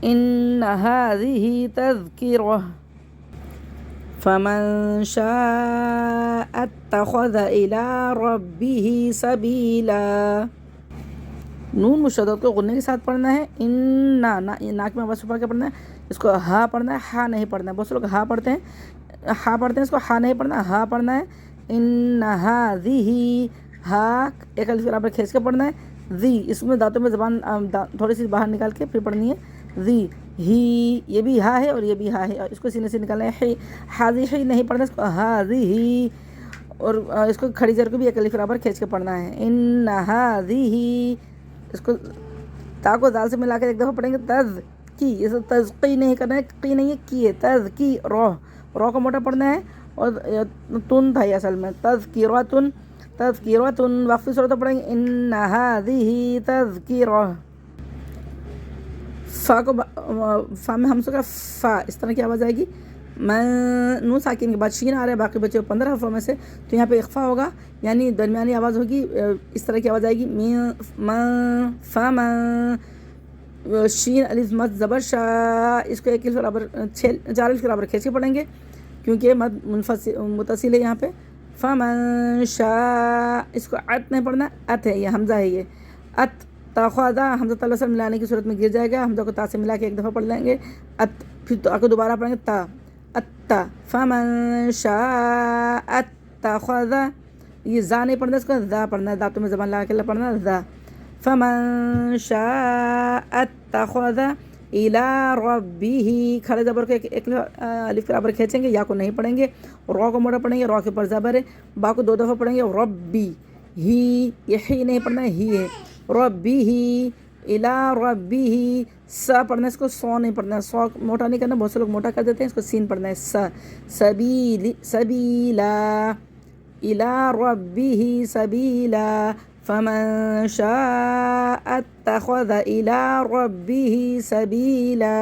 إن هذه تذكرة فمن شاء اتخذ إلى ربه سبيلا. نون مشدد کو غنّے کے ساتھ پڑھنا ہے. ناک میں آواز چھپا کے پڑھنا ہے. اس کو ہا پڑھنا ہے, ہا نہیں پڑھنا ہے. بہت سے لوگ ہا پڑھتے ہیں, اس کو ہا نہیں پڑھنا, ہا پڑھنا ہے. ان ہذہ, ہا ایک الف برابر کھینچ کے پڑھنا ہے. ذی, اس میں دانتوں میں زبان تھوڑی سی باہر نکال کے پھر پڑھنی ہے. ذی, ہی, یہ بھی ہا ہے اور یہ بھی ہا ہے, اور اس کو سینے سے نکالنا ہے. ہذہ نہیں پڑھنا, اس کو ہذہ, اور اس کو کھڑی زیر کو بھی ایک الف برابر کھینچ کے پڑھنا ہے. ان ہذہ, اس کو تا کو دال سے ملا کے ایک دفعہ پڑھیں گے. تز کی, یہ تزقی نہیں کرنا ہے, قی نہیں ہے, کی ہے. تز کی رو, رو کو موٹا پڑھنا ہے, اور تن تھا یہ اصل میں. تذکرۃن, تذکرۃن, وقفی صورت پڑھیں گے. ان ہذہ تذکرہ. فا کو, فا میں ہمزہ کا فا, اس طرح کی آواز آئے گی. میں نون ساکن کے بعد شین آ رہا ہے, باقی بچے 15 حرفوں میں سے, تو یہاں پہ اخفا ہوگا, یعنی درمیانی آواز ہوگی, اس طرح کی آواز آئے گی. فا شین الف مد زبر شا, اس کو ایک الف برابر 4 الف برابر کھینچ کے پڑھیں گے, کیونکہ مد متصل ہے یہاں پہ. فمن شاء, اس کو ات نہیں پڑھنا, ات ہے, یہ حمزہ ہے, یہ ات. تاخذا, حمزہ تعالیٰ سے ملانے کی صورت میں گر جائے گا, حمزہ کو تا سے ملا کے ایک دفعہ پڑھ لیں گے. ات, پھر تو کو دوبارہ پڑھیں گے تا, اتا. فمن شاء اتخذ, یہ زا نہیں پڑھنا, اس کو ذا پڑھنا ہے, دانتوں میں زبان لگا کے پڑھنا ہے, ذا. فمن شاء اتخذ الى ربه, کھڑے زبر کو ایک الف برابر کھینچیں گے, یا کو نہیں پڑھیں گے. رو کو موڑا پڑھیں گے, رو کے اوپر زبر ہے, با کو 2 دفعہ پڑھیں گے. ربی, ہی, یہ ہی نہیں پڑھنا ہے, ہی ہے. ربه الى ربه, سا پڑھنا ہے, اس کو سو نہیں پڑھنا ہے, سو موٹا نہیں کرنا, بہت سے لوگ موٹا کر دیتے ہیں, اس کو سین پڑھنا ہے. سا, سبیلا, الى ربه سبیلا. فمن شاء اتخذ الى ربه سبیلا.